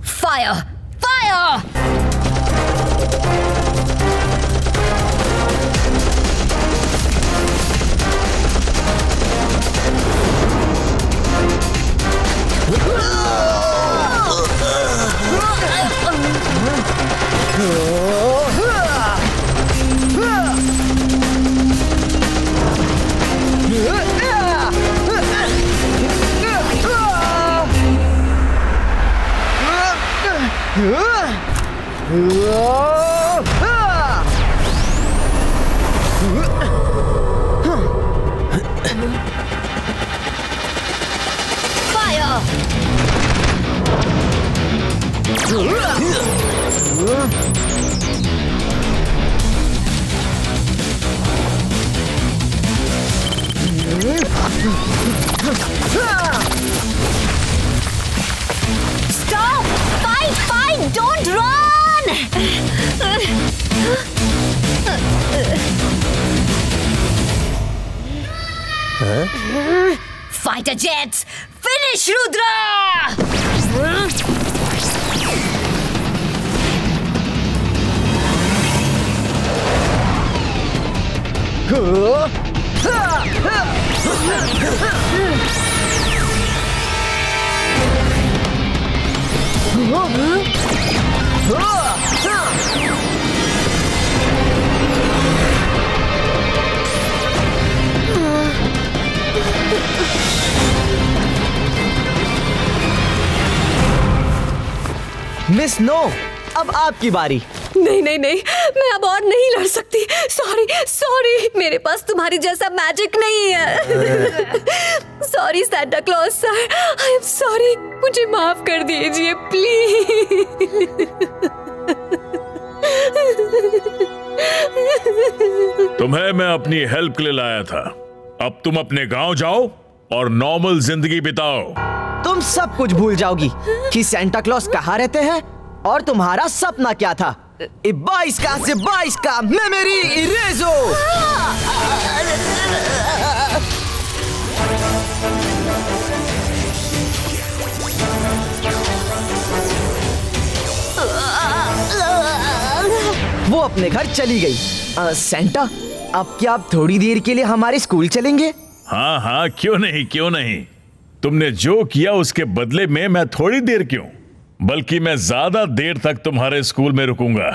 Fire! Fire! Stop! Fight! Fight! Don't run! Fighter jets! Finish Rudra! Miss no, अब आपकी बारी। नहीं नहीं नहीं, मैं अब और नहीं लड़ सकती। सॉरी सॉरी, मेरे पास तुम्हारी जैसा मैजिक नहीं है। Sorry Santa clause sir, I am sorry. मुझे माफ कर दीजिए प्लीज। तुम्हें मैं अपनी हेल्प के लिए लाया था। अब तुम अपने गांव जाओ और नॉर्मल जिंदगी बिताओ। तुम सब कुछ भूल जाओगी कि सैंटा क्लॉज कहाँ रहते हैं और तुम्हारा सपना क्या था। 22 का से 22 का मेमोरी इरेजो। वो अपने घर चली गई। सैंटा, अब क्या आप थोड़ी देर के लिए हमारे स्कूल चलेंगे? हाँ हाँ, क्यों नहीं क्यों नहीं। तुमने जो किया उसके बदले में मैं थोड़ी देर क्यों, बल्कि मैं ज्यादा देर तक तुम्हारे स्कूल में रुकूंगा।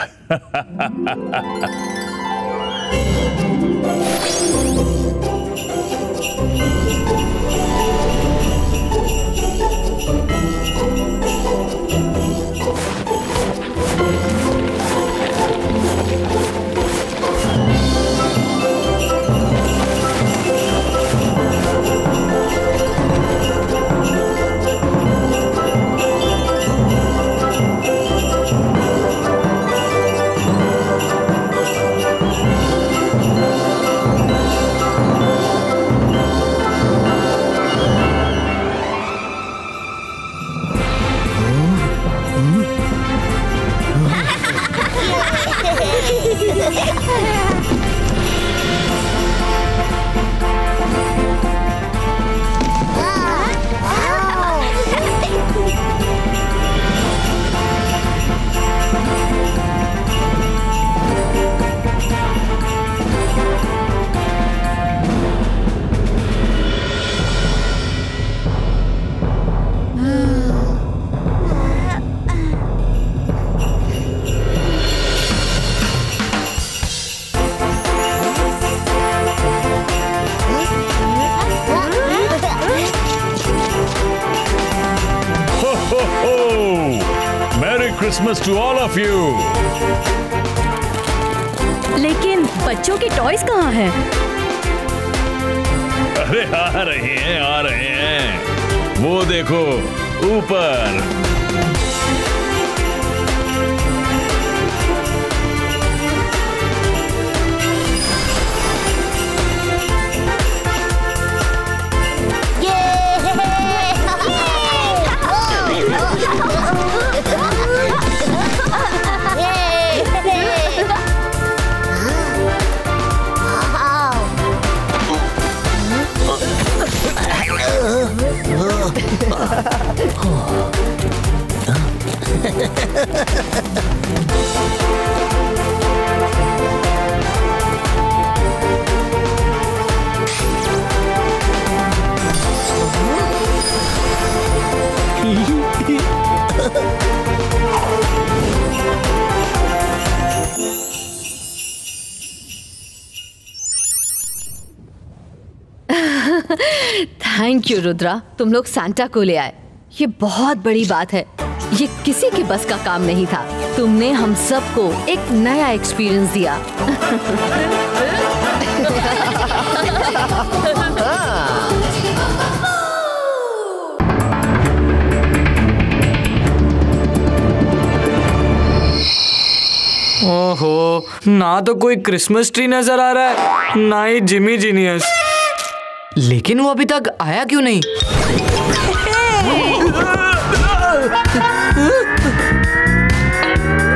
Christmas to all of you. लेकिन बच्चों के टॉयज कहाँ हैं? अरे आ रहे हैं। वो देखो ऊपर। थैंक यू रुद्रा, तुम लोग सांता को ले आए। ये बहुत बड़ी बात है। ये किसी के बस का काम नहीं था। तुमने हम सबको एक नया एक्सपीरियंस दिया। ओहो, ना तो कोई क्रिसमस ट्री नजर आ रहा है, ना ही जिमी जीनियस। लेकिन वो अभी तक आया क्यों नहीं?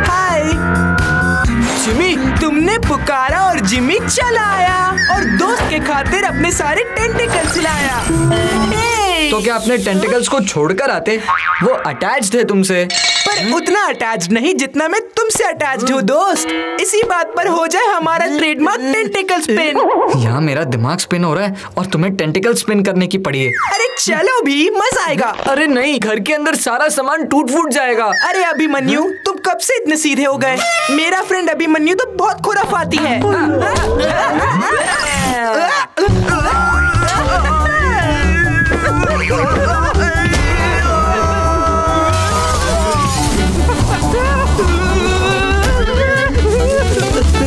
हाय जिमी, तुमने पुकारा और जिमी चला आया और दोस्त के खातिर अपने सारे टेंटिकल्स लाया। तो क्या अपने टेंटिकल्स को छोड़कर आते? वो अटैच्ड थे तुमसे। पर उतना अटैच्ड नहीं जितना मैं तुमसे अटैच्ड हूँ दोस्त। इसी बात पर हो जाए हमारा ट्रेडमार्क टेंटिकल स्पिन। यहाँ मेरा दिमाग स्पिन हो रहा है और तुम्हें टेंटिकल स्पिन करने की पड़ी है। अरे चलो भी, मजा आएगा। अरे नहीं, घर के अंदर सारा सामान टूट फूट जाएगा। अरे अभिमन्यु, तुम कब से इतने सीधे हो गए? मेरा फ्रेंड अभिमन्यु तो बहुत खुराफाती है।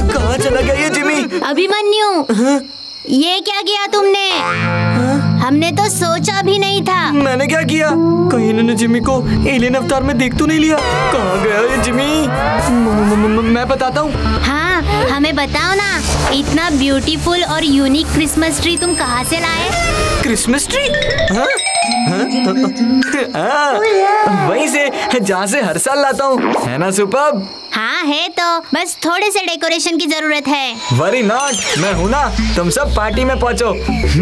कहाँ चला गया ये जिमी? अभिमन्यु, ये क्या किया तुमने? हमने तो सोचा भी नहीं था। मैंने क्या किया? कहीं इन्होंने जिमी को एलियन अवतार में देख तो नहीं लिया? कहाँ गया ये जिमी? मैं बताता हूँ। हाँ, हमें बताओ ना, इतना ब्यूटीफुल और यूनिक क्रिसमस ट्री तुम कहाँ से लाए? Christmas tree? हाँ? वहीं से जहाँ से हर साल लाता हूँ, है ना सुपर्ब? हाँ है, तो बस थोड़े से डेकोरेशन की जरूरत है। वरी नॉट, मैं हूँ ना। तुम सब पार्टी में पहुँचो,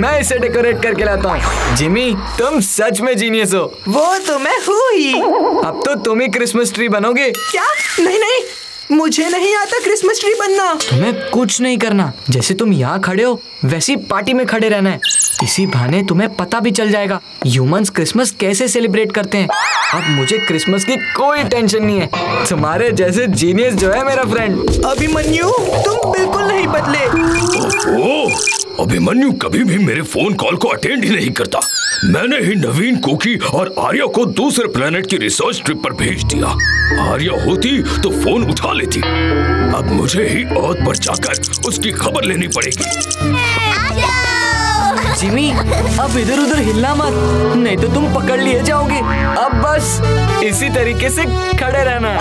मैं इसे डेकोरेट करके लाता हूँ। जिमी, तुम सच में जीनियस हो। वो तो मैं हूँ ही। अब तो तुम ही क्रिसमस ट्री बनोगे। क्या? नहीं नहीं, मुझे नहीं आता क्रिसमस ट्री बनना। तुम्हें कुछ नहीं करना, जैसे तुम यहाँ खड़े हो वैसी पार्टी में खड़े रहना है। इसी बहाने तुम्हें पता भी चल जाएगा ह्यूमंस क्रिसमस कैसे सेलिब्रेट करते हैं। अब मुझे क्रिसमस की कोई टेंशन नहीं है। तुम्हारे जैसे जीनियस जो है मेरा फ्रेंड। अभिमन्यु, तुम बिल्कुल नहीं बदले। ओह, अभिमन्यु कभी भी मेरे फोन कॉल को अटेंड ही नहीं करता। मैंने ही नवीन, कोकी और आर्या को दूसरे प्लेनेट की रिसर्च ट्रिप पर भेज दिया। आर्या होती तो फोन उठा लेती। अब मुझे ही अर्थ पर जाकर उसकी खबर लेनी पड़ेगी। जिमी, अब इधर उधर हिलना मत, नहीं तो तुम पकड़ लिए जाओगे। अब बस इसी तरीके से खड़े रहना।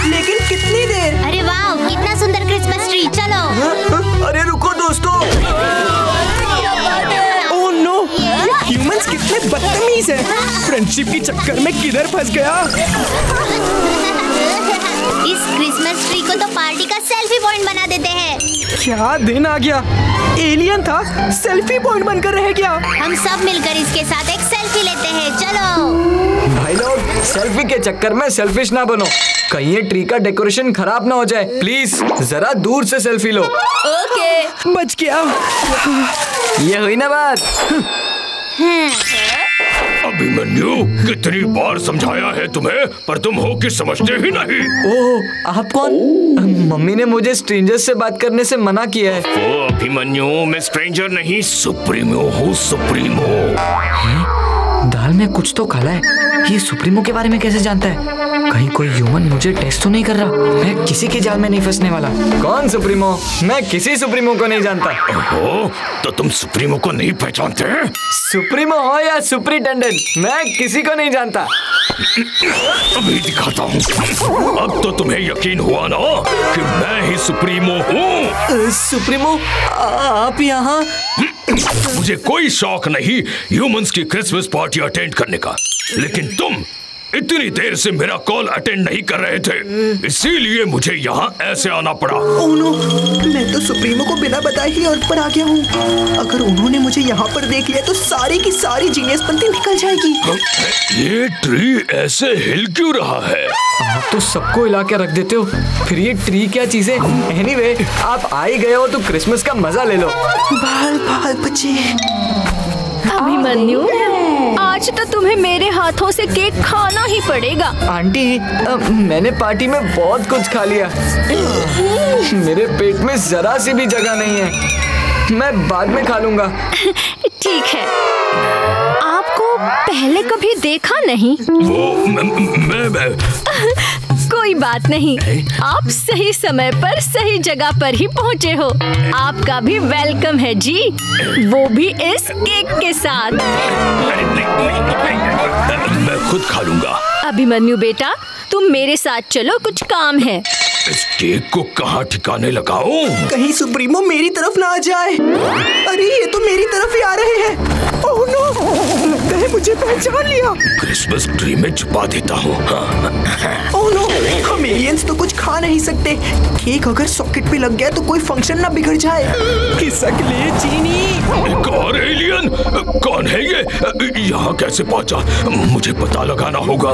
लेकिन कितनी देर? अरे वाह, कितना सुंदर क्रिसमस ट्री। चलो। अरे रुको दोस्तों। ओह नो, ह्यूमंस कितने बदतमीज हैं। फ्रेंडशिप के चक्कर में किधर फंस गया? इस क्रिसमस ट्री को तो पार्टी का सेल्फी पॉइंट बना देते हैं। क्या दिन आ गया? एलियन था, सेल्फी पॉइंट बनकर रह गया। हम सब मिलकर इसके साथ एक सेल्फी लेते हैं। चलो भाई लोग, सेल्फी के चक्कर में सेल्फिश ना बनो। कहीं ये ट्री का डेकोरेशन खराब ना हो जाए। प्लीज जरा दूर से सेल्फी लो। ओके, बच गया। ये हुई ना बात। अभिमन्यु, कितनी बार समझाया है तुम्हें, पर तुम हो कि समझते ही नहीं। ओह, आप कौन? मम्मी ने मुझे स्ट्रेंजर्स से बात करने से मना किया है। ओ अभिमन्यु, मैं स्ट्रेंजर नहीं, सुप्रीमो हूँ, सुप्रीमो। द जाल में कुछ तो काला है। ये सुप्रीमो के बारे में कैसे जानता है? कहीं कोई ह्यूमन मुझे टेस्ट तो नहीं कर रहा? मैं किसी के जाल में नहीं फंसने वाला। कौन सुप्रीमो? मैं किसी सुप्रीमो को नहीं जानता। ओहो, तो तुम सुप्रीमो को नहीं पहचानते? सुप्रीमो हो या सुप्रिटेंडेंट, मैं किसी को नहीं जानता। अभी दिखाता हूँ। अब तो तुम्हें यकीन हुआ ना कि मैं ही सुप्रीमो हूँ। सुप्रीमो, आप यहाँ? मुझे कोई शौक नहीं ह्यूमंस की क्रिसमस पार्टी अटेंड करने का, लेकिन तुम इतनी देर से मेरा कॉल अटेंड नहीं कर रहे थे, इसीलिए मुझे यहाँ ऐसे आना पड़ा। ओह नो, मैं तो सुप्रीमो को बिना बताए ही अर्थ पर आ गया हूँ। अगर उन्होंने मुझे यहाँ पर देख लिया तो सारी की सारी जीनियस पंक्ति निकल जाएगी। ये ट्री ऐसे हिल क्यों रहा है? आप तो सबको हिला के रख देते हो, फिर ये ट्री क्या चीज है? एनीवे, आप आ ही गए हो तो क्रिसमस का मजा ले लो। बाल बाल बच्चे। अभिमन्यु, आज तो तुम्हें मेरे हाथों से केक खाना ही पड़ेगा। आंटी, मैंने पार्टी में बहुत कुछ खा लिया। मेरे पेट में जरा सी भी जगह नहीं है, मैं बाद में खा लूंगा। ठीक है, आपको पहले कभी देखा नहीं? मैं कोई बात नहीं, आप सही समय पर सही जगह पर ही पहुँचे हो। आपका भी वेलकम है जी, वो भी इस केक के साथ। मैं खुद खा लूंगा। अभिमन्यु बेटा, तुम मेरे साथ चलो, कुछ काम है। इस केक को कहाँ ठिकाने लगाऊं? कहीं सुप्रीमो मेरी तरफ ना आ जाए। अरे ये तो मेरी तरफ ही आ रहे हैं। ओह नो, लगता है मुझे पहचान लिया। क्रिसमस ट्री में छुपा देता हूँ। ओह नो, हम एलियंस तो कुछ खा नहीं सकते। केक अगर सॉकेट पे लग गया तो कोई फंक्शन ना बिगड़ जाए। खिसक ले चीनी। एक और एलियन? कौन है ये? यहाँ कैसे पहुँचा? मुझे पता लगाना होगा।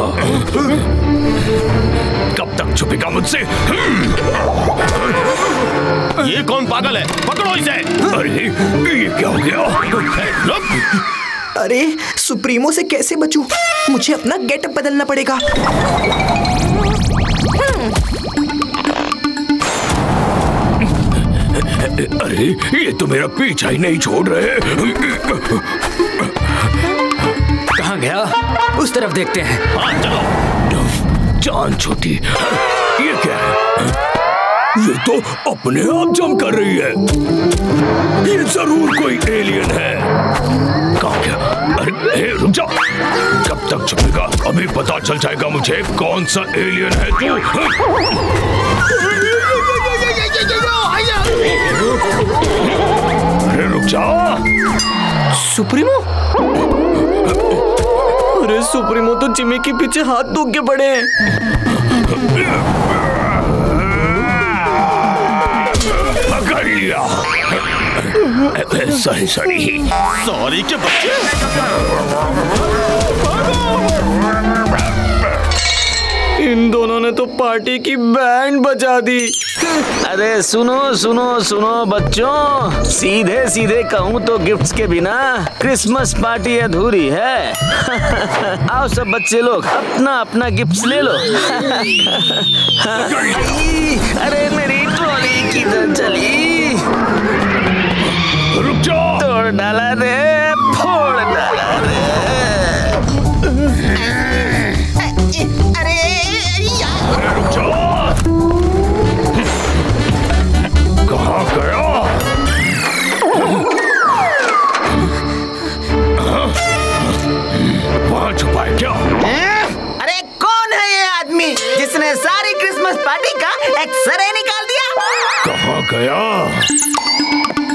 कब तक छुपेगा मुझसे? ये कौन पागल है? पकड़ो इसे। अरे ये क्या हो गया? अरे सुप्रीमो से कैसे बचूं? मुझे अपना गेटअप बदलना पड़ेगा। अरे ये तो मेरा पीछा ही नहीं छोड़ रहे। कहाँ गया? उस तरफ देखते हैं। हाँ चलो। जान छोटी, ये क्या है? ये तो अपने आप जंप कर रही है। ये जरूर कोई एलियन है। कहाँ गया? अरे रुक जा। कब तक छुपेगा? अभी पता चल जाएगा मुझे कौन सा एलियन है तू। अरे रुक जा। सुप्रीमो? अरे सुप्रीमो तो जिमी के पीछे हाथ धो के पड़े हैं। पकड़ लिया। सॉरी सॉरी के बच्चे। इन दोनों ने तो पार्टी की बैंड बजा दी। अरे सुनो सुनो सुनो बच्चों, सीधे सीधे कहूँ तो गिफ्ट्स के बिना क्रिसमस पार्टी अधूरी है। आओ सब बच्चे लोग अपना अपना गिफ्ट्स ले लो। अरे मेरी ट्रॉली किधर चली? रुक जाओ। तोड़ डाला रे, फोड़ डाला रे। अरे रुक जाओ। कहाँ गया? वहाँ छुपा है क्या? अरे कौन है ये आदमी जिसने सारी क्रिसमस पार्टी का एक्सरे निकाल दिया? कहाँ गया?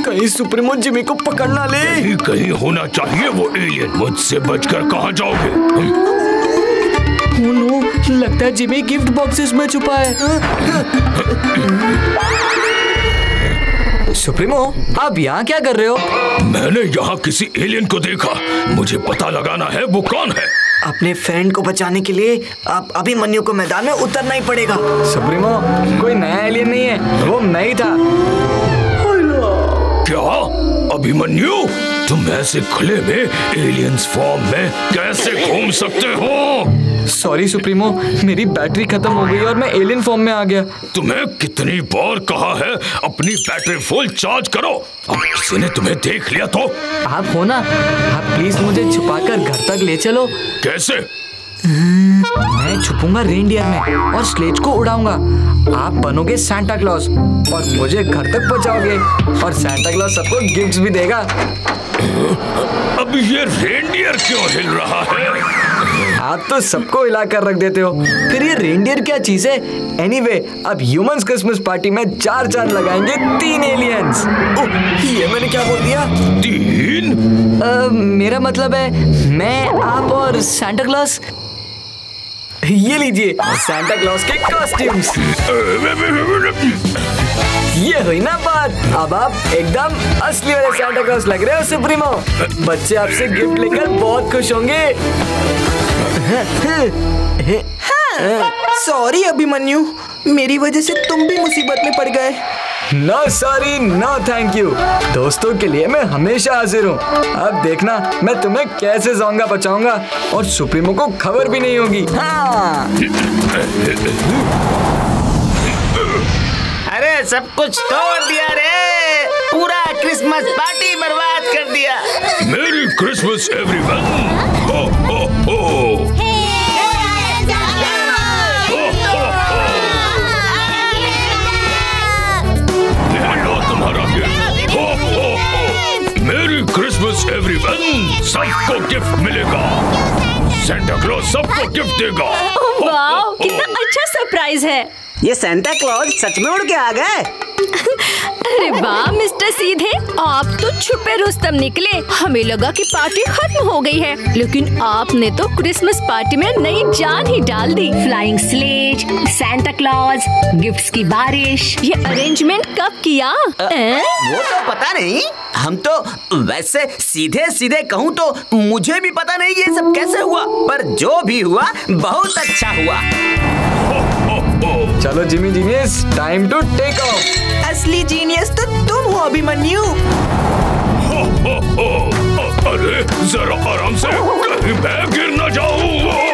कहीं सुप्रीमो जिमी को पकड़ना ले। कहीं होना चाहिए वो एलियन। मुझसे बचकर कहाँ जाओगे? ओह नो, लगता है जिमी गिफ्ट बॉक्सेस में छुपा है। सुप्रीमो, आप यहाँ क्या कर रहे हो? मैंने यहाँ किसी एलियन को देखा, मुझे पता लगाना है वो कौन है। अपने फ्रेंड को बचाने के लिए आप अभिमन्यु को मैदान में उतरना ही पड़ेगा। सुप्रीमो, कोई नया एलियन नहीं है, वो मैं ही था। क्या अभिमन्यु, तुम ऐसे खुले में एलियंस फॉर्म में कैसे घूम सकते हो? सॉरी सुप्रीमो, मेरी बैटरी खत्म हो गई और मैं एलियन फॉर्म में आ गया। तुम्हें कितनी बार कहा है अपनी बैटरी फुल चार्ज करो, अब किसी ने तुम्हें देख लिया तो? आप हो ना, आप प्लीज मुझे छुपाकर घर तक ले चलो। कैसे? मैं छुपूंगा रेनडियर में और स्लेज को उड़ाऊंगा। आप बनोगे सांता क्लॉज और मुझे घर तक पहुंचाओगे और सांता क्लॉज सबको गिफ्ट्स भी देगा। अब ये रेनडियर क्यों हिल रहा है? आप तो सबको हिला कर रख देते हो, फिर ये रेनडियर क्या चीज है? एनीवे, अब ह्यूमंस क्रिसमस पार्टी में 4 चांद लगाएंगे 3 एलियंस। ये मैंने क्या बोल दिया? 3? मेरा मतलब है मैं, आप और सांता क्लॉज। ये लीजिए सांता क्लॉज के कॉस्ट्यूम्स। ये हुई ना बात, अब आप एकदम असली वाले सांता क्लॉज लग रहे हो सुप्रीमो। बच्चे आपसे गिफ्ट लेकर बहुत खुश होंगे। सॉरी अभिमन्यु, मेरी वजह से तुम भी मुसीबत में पड़ गए। No sorry no thank you, दोस्तों के लिए मैं हमेशा हाजिर हूँ। अब देखना मैं तुम्हें कैसे जोंगा बचाऊंगा और सुप्रीमो को खबर भी नहीं होगी। हाँ। अरे सब कुछ तोड़ दिया रे, पूरा क्रिसमस पार्टी बर्बाद कर दिया। मेरी क्रिसमस एवरीवन। हो हो हो। मेरी क्रिसमस एवरीवन, सबको गिफ्ट मिलेगा। सांता क्लॉज सबको गिफ्ट देगा। वाह, कितना अच्छा सरप्राइज है। ये सांता क्लॉज सच में उड़ के आ गए। अरे वाह मिस्टर सीधे, आप तो छुपे रुस्तम निकले। हमें लगा कि पार्टी खत्म हो गई है, लेकिन आपने तो क्रिसमस पार्टी में नई जान ही डाल दी। Flying sleigh, Santa Claus, gifts की बारिश। ये अरेंजमेंट कब किया? वो तो पता नहीं, हम तो वैसे सीधे सीधे कहूँ तो मुझे भी पता नहीं ये सब कैसे हुआ, पर जो भी हुआ बहुत अच्छा हुआ। चलो Jimmy genius, time to take off. असली जीनियस तो तुम हो अभिमन्यु। अरे जरा आराम से, कहीं मैं गिर न जाऊं।